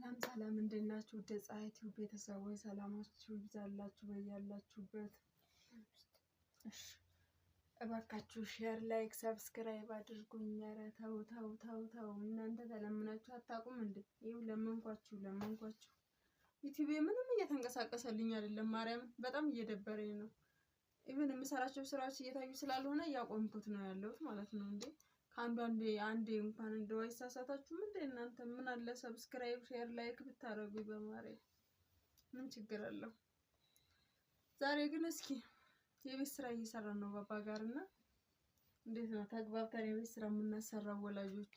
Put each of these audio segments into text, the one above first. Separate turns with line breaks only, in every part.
ሰላም እንዴት ናችሁ? ወደ ፀሐይ ቲዩብ ቤተሰቦች ሰላማችሁ ይብዛላችሁ በያላችሁበት። እባካችሁ ሼር፣ ላይክ፣ ሰብስክራይብ አድርጉኝ። ኧረ ተው እናንተ ተለምናችሁ አታውቁም እንዴ? ይኸው ለመንኳችሁ። ዩቲዩብ ምንም እየተንቀሳቀሰልኝ አይደለም። ማርያም በጣም እየደበረኝ ነው። ኢቭን የምሰራቸው ስራዎች እየታዩ ስላልሆነ እያቆምኩት ነው ያለሁት ማለት ነው እንዴ። አንዴ እንኳን እንደው አይሳሳታችሁም እንዴ እናንተ? ምን አለ ሰብስክራይብ፣ ሼር፣ ላይክ ብታረጉ በማርያም ምን ችግር አለው? ዛሬ ግን እስኪ የቤት ስራ እየሰራን ነው ባባ ጋርና እንዴት ነው ተግባብተን የቤት ስራ የምናሰራው ወላጆች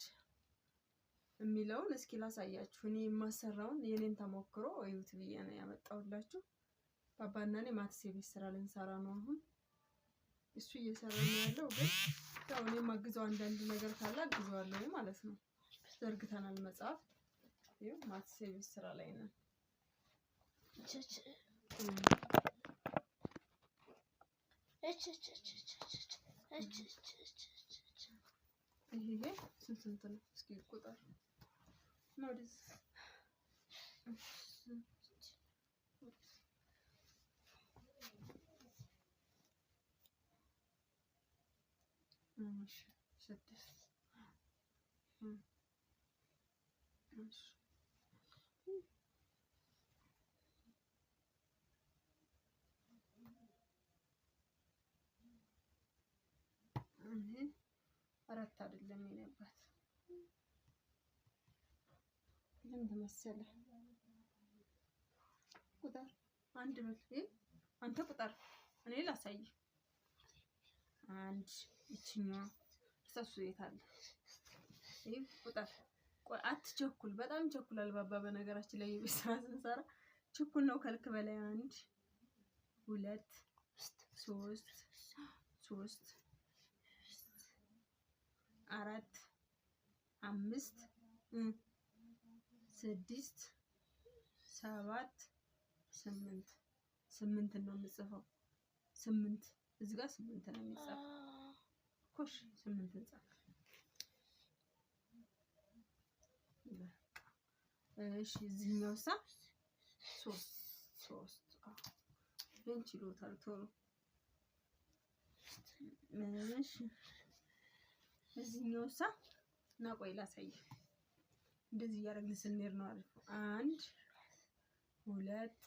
የሚለውን እስኪ ላሳያችሁ። እኔ የማሰራውን የኔን ተሞክሮ እዩት ብዬ ነው ያመጣሁላችሁ። ባባና እኔ ማትስ የቤት ስራ ልንሰራ ነው አሁን። እሱ እየሰራ ነው ያለው ግን ያው እኔ ማግዘው አንዳንድ ነገር ካለ አግዘዋለሁ ማለት ነው። ዘርግተናል መጽሐፍ። ይኸው ማትስ የቤት ስራ ላይ ነን። ይሄ ስንት ነው? እስኪ ቁጥር ነው ደስ አራት አይደለም የኔባት ምን ተመሰለ ቁጥር አንድ ነው። አንተ ቁጥር እኔ ላሳይ አንድ ይችኛው እሱ የታለ? ይሄ ቁጥር ቆይ አትቸኩል። በጣም ቸኩላል ባባ። በነገራችን ላይ የቤት ስራ ስንሰራ ቸኩል ነው ከልክ በላይ። 1 2 3 4 5 6 7 8 ነው የምጽፈው። 8 እዚህ ጋር 8 ነው የሚጻፈው። ኮሽ 8 እንጻፍ። እሺ እዚህኛው 3 ቤንች ይሉታል ቶሎ። እሺ እዚህኛው እና ቆይ ላሳይ። እንደዚህ እያደረግን ስንሄድ ነው አሪፍ። 1 2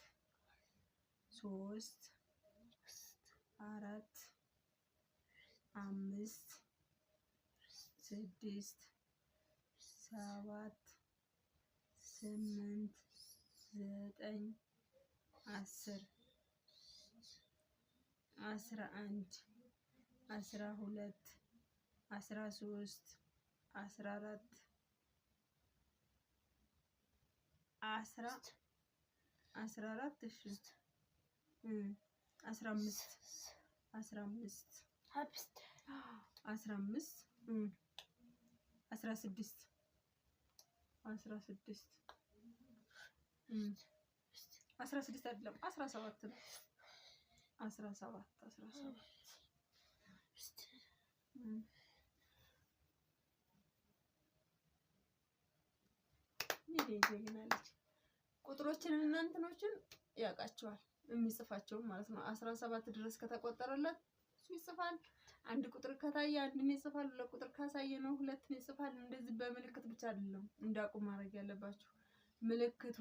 3 4 5 6 7 8 9 10 11 12 13 14 14 እሺ 15 16 አይደለም 17 ነው። 17 ይሄ ቁጥሮችን እና እንትኖችን ያውቃቸዋል የሚጽፋቸው ማለት ነው። 17 ድረስ ከተቆጠረለት እሱ ይጽፋል። አንድ ቁጥር ከታየ አንድን ይጽፋል። ሁለት ቁጥር ካሳየ ነው ሁለትን ይጽፋል። እንደዚህ በምልክት ብቻ አይደለም እንዳቁ ማድረግ ያለባችሁ። ምልክቱ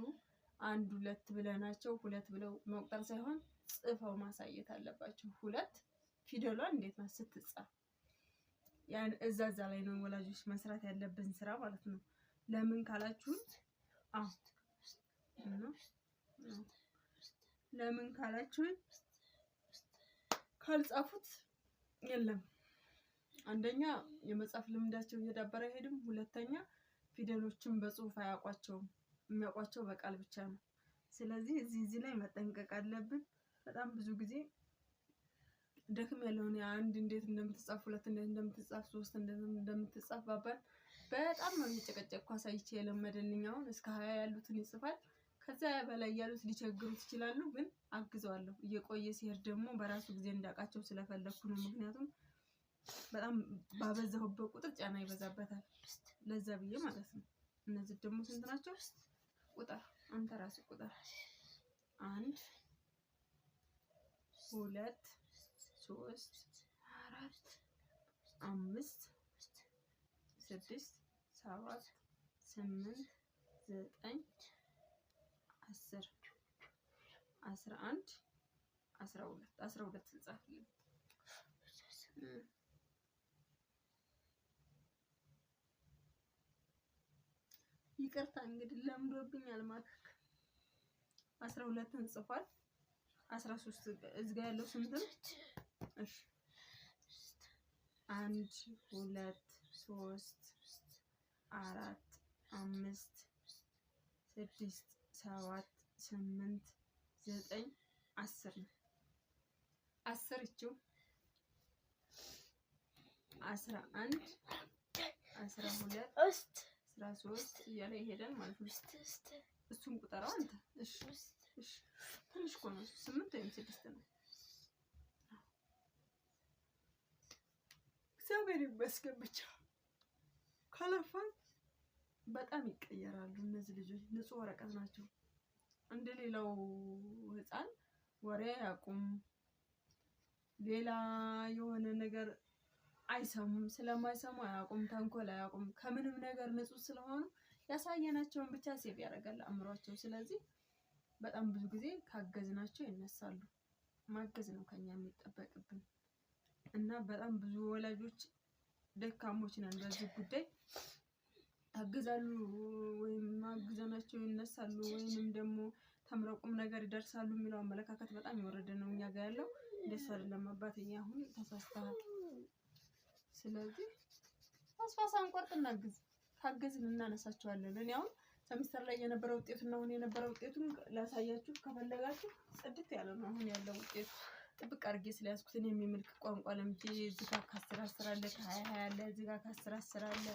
1 2 ብለናቸው 2 ብለው መቁጠር ሳይሆን ጽፈው ማሳየት አለባችሁ። 2 ፊደሏን እንዴት ነው ስትጻፍ ያን እዛ ላይ ነው ወላጆች መስራት ያለብን ስራ ማለት ነው። ለምን ካላችሁ ለምን ካላችሁ ካልጻፉት የለም። አንደኛ የመጻፍ ልምዳቸው እየዳበረ አይሄድም። ሁለተኛ ፊደሎችን በጽሁፍ አያውቋቸውም። የሚያውቋቸው በቃል ብቻ ነው። ስለዚህ እዚህ ላይ መጠንቀቅ አለብን። በጣም ብዙ ጊዜ ደክም ያለውን አንድ እንዴት እንደምትጻፍ፣ ሁለት እንዴት እንደምትጻፍ፣ 3 እንዴት እንደምትጻፍ ባባል በጣም ነው እየጨቀጨቅኩ አሳይቼ የለመደልኛውን እስከ 20 ያሉትን ይጽፋል። ከዛ በላይ ያሉት ሊቸግሩት ይችላሉ፣ ግን አግዘዋለሁ። እየቆየ ሲሄድ ደግሞ በራሱ ጊዜ እንዳቃቸው ስለፈለኩ ነው። ምክንያቱም በጣም ባበዛሁበት ቁጥር ጫና ይበዛበታል። ለዛ ብዬ ማለት ነው። እነዚህ ደግሞ ስንት ናቸው? ቁጥር አንተ ራስህ ቁጥር 1 2 3 4 5 6 7 8 9 10 11 12 ጻፍልኝ። ይቅርታ እንግዲህ ለምዶብኛል ማከክ 12ን ጽፏል። 13 እዚህ ጋር ያለው ስንት ነው? እሺ 1 2 3 4 5 6 7 8 9 10 ነው። 10 እቺው 11 12 13 እያለ ይሄዳል ማለት ነው። እሱን ቁጠራው አንተ። እሺ እሺ ትንሽ እኮ ነው 8 ወይም 6 ነው። እግዚአብሔር ይመስገን ብቻ ካለፋን በጣም ይቀየራሉ እነዚህ ልጆች። ንጹህ ወረቀት ናቸው። እንደሌላው ህፃን ወሬ አያውቁም። ሌላ የሆነ ነገር አይሰሙም። ስለማይሰሙ አያውቁም። ተንኮል አያውቁም። ከምንም ነገር ንጹህ ስለሆኑ ያሳየናቸውን ብቻ ሴቭ ያደርጋል አእምሯቸው። ስለዚህ በጣም ብዙ ጊዜ ካገዝናቸው ይነሳሉ። ማገዝ ነው ከኛ የሚጠበቅብን እና በጣም ብዙ ወላጆች ደካሞች ነን በዚህ ጉዳይ። ታገዛሉ ወይም ማግዘናቸው ይነሳሉ ወይንም ደግሞ ተምረው ቁም ነገር ይደርሳሉ የሚለው አመለካከት በጣም የወረደ ነው እኛ ጋር ያለው። እንደሱ አይደለም አባቴ፣ አሁን ተሳስተሃል። ስለዚህ ተስፋ ሳንቆርጥ እናግዝ። ካገዝን እናነሳቸዋለን። እኔ አሁን ሰሚስተር ላይ የነበረው ውጤቱና አሁን የነበረው ውጤቱን ላሳያችሁ ከፈለጋችሁ ጽድት ያለ ነው አሁን ያለው ውጤቱ። ጥብቅ አድርጌ ስለያዝኩት እኔ የሚምልክ ቋንቋ ለምጄ እዚህ ጋር ከ10 10 አለ፣ ከ20 አለ፣ እዚህ ጋር ከ10 10 አለ።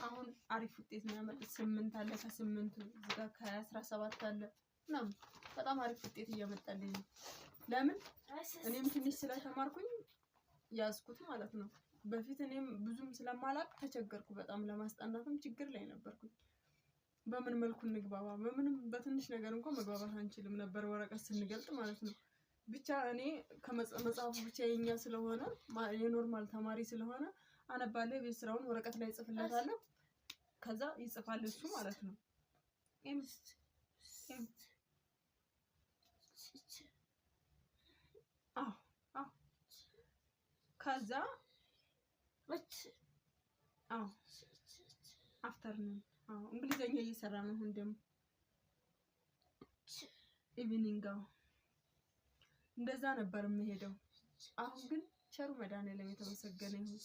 አሁን አሪፍ ውጤት ነው ያመጣሁት። 8 አለ፣ ከ8 እዚህ ጋር ከ20 17 አለ ምናምን በጣም አሪፍ ውጤት እያመጣልኝ ነው። ለምን እኔም ትንሽ ስለተማርኩኝ ያዝኩት ማለት ነው። በፊት እኔም ብዙም ስለማላቅ ተቸገርኩ በጣም ለማስጠናትም ችግር ላይ ነበርኩኝ። በምን መልኩ እንግባባ? በምንም በትንሽ ነገር እንኳን መግባባት አንችልም ነበር ወረቀት ስንገልጥ ማለት ነው። ብቻ እኔ ከመጽሐፉ ብቻ የኛ ስለሆነ የኖርማል ተማሪ ስለሆነ አነባለሁ። ቤት ስራውን ወረቀት ላይ ጽፍለታለሁ። ከዛ ይጽፋል እሱ ማለት ነው። ከዛ አፍተርኑን እንግሊዘኛ እየሰራ ነው። አሁን ደግሞ ኢቭኒንግ እንደዛ ነበር የምሄደው። አሁን ግን ቸሩ መድኃኒዓለም የተመሰገነ ይሁን።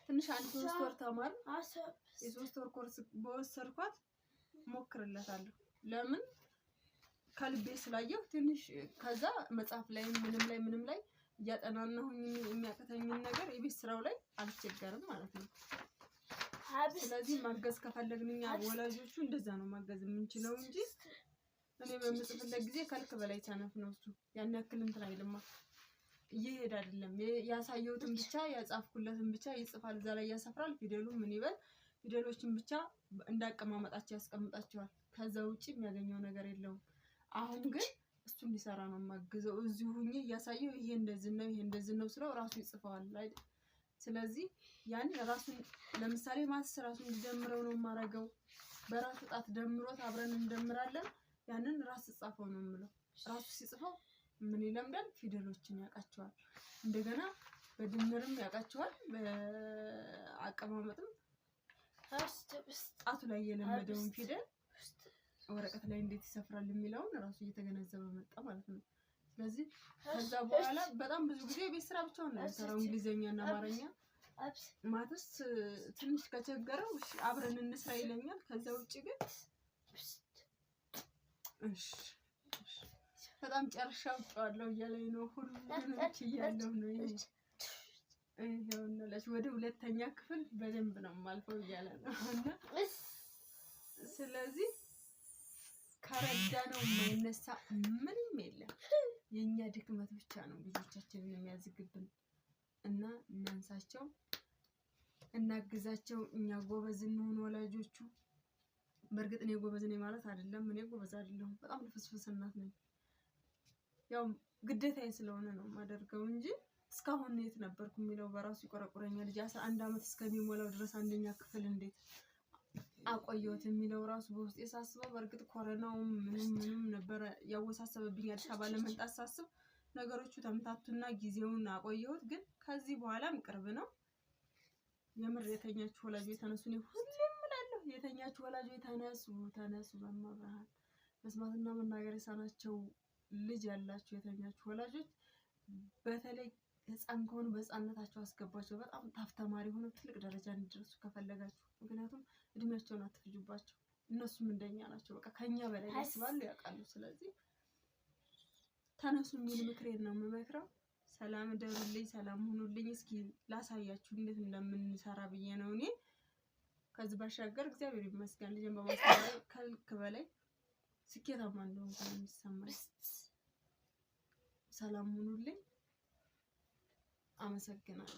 ትንሽ 1-3 ወር ተማር። የ3 ወር ኮርስ በወሰድኳት ሞክርለታለሁ። ለምን ከልቤ ስላየው ትንሽ ከዛ መጽሐፍ ላይ ምንም ላይ እያጠናናሁኝ የሚያቀተኝን ነገር የቤት ስራው ላይ አልቸገርም ማለት ነው። ስለዚህ ማገዝ ከፈለግንኛ ወላጆቹ እንደዛ ነው ማገዝ የምንችለው እንጂ እኔ በምጽፍለት ጊዜ ከልክ በላይ ሰነፍ ነው እሱ። ያን ያክል እንትን አይልማ እየሄድ አይደለም። ያሳየሁትን ብቻ ያጻፍኩለትን ብቻ ይጽፋል። እዛ ላይ ያሰፍራል። ፊደሉ ምን ይበል ፊደሎችን ብቻ እንዳቀማመጣቸው ያስቀምጣቸዋል። ከዛ ውጪ የሚያገኘው ነገር የለውም። አሁን ግን እሱ እንዲሰራ ነው ማግዘው። እዚሁ ሁኜ እያሳየው ይሄ እንደዚህ ነው ስለው ራሱ ይጽፈዋል አይደል? ስለዚህ ያን ራሱን ለምሳሌ ማስ ራሱን እንዲጀምረው ነው የማረገው። በራሱ ጣት ደምሮት አብረን እንደምራለን። ያንን ራስ ጻፈው ነው የምለው። ራሱ ሲጽፈው ምን ይለምዳል? ፊደሎችን ያውቃቸዋል። እንደገና በድምርም ያውቃቸዋል። በአቀማመጥም ጣቱ ላይ የለመደውን ፊደል ወረቀት ላይ እንዴት ይሰፍራል የሚለውን ራሱ እየተገነዘበ መጣ ማለት ነው። ስለዚህ ከዛ በኋላ በጣም ብዙ ጊዜ ቤት ስራ ብቻውን ነው የሚሰራው። እንግሊዘኛ እና አማርኛ ማትስ ትንሽ ከቸገረው አብረን እንስራ ይለኛል። ከዛ ውጪ ግን በጣም ጨርሻው ጫዋለው እያለኝ ነው። ሁሉንም እያለሁ ነው ይሄውናለች ወደ 2ኛ ክፍል በደንብ ነው ማልፈው እያለ ነው። ስለዚህ ከረዳነው የማይነሳ ምንም የለም። የኛ ድክመት ብቻ ነው ልጆቻችንን የሚያዝግብን እና እናንሳቸው፣ እናግዛቸው። እኛ ጎበዝ እንሆን ወላጆቹ። በእርግጥ እኔ ጎበዝ ነኝ ማለት አይደለም። እኔ ጎበዝ አይደለሁም። በጣም ልፍስፍስ እናት ነኝ። ያው ግዴታዬ ስለሆነ ነው የማደርገው እንጂ እስካሁን የት ነበርኩ የሚለው በራሱ ይቆረቁረኛል። ልጅ 11 ዓመት እስከሚሞላው ድረስ አንደኛ ክፍል እንዴት አቆየሁት የሚለው ራሱ በውስጤ ሳስበው፣ በእርግጥ ኮረናውም ምንም ነበር ያወሳሰበብኝ። አዲስ አበባ ለመምጣት ሳስብ ነገሮቹ ተምታቱና ጊዜውን አቆየሁት። ግን ከዚህ በኋላም ቅርብ ነው። የምር የተኛችሁ ወላጆች ተነሱ። እኔ ሁሌም እላለሁ የተኛችሁ ወላጆች ተነሱ። በመብርሃን መስማትና መናገር የሳናቸው ልጅ ያላችሁ የተኛችሁ ወላጆች በተለይ ህፃን ከሆኑ በህፃንነታቸው አስገባቸው። በጣም ታፍ ተማሪ ሆነው ትልቅ ደረጃ እንዲደርሱ ከፈለጋችሁ። ምክንያቱም እድሜያቸውን አትፍጁባቸው። እነሱም እንደኛ ናቸው። በቃ ከኛ በላይ ያስባሉ፣ ያውቃሉ። ስለዚህ ተነሱ የሚል ምክሬን ነው የምመክረው። ሰላም ደሩልኝ፣ ሰላም ሁኑልኝ። እስኪ ላሳያችሁ እንዴት እንደምንሰራ ብዬ ነው እኔ። ከዚህ ባሻገር እግዚአብሔር ይመስገን ልጅን በማስተማር ከልክ በላይ ስኬታማ እንደሆንኩ ነው የሚሰማኝ። ሰላም ሁኑልኝ። አመሰግናለሁ።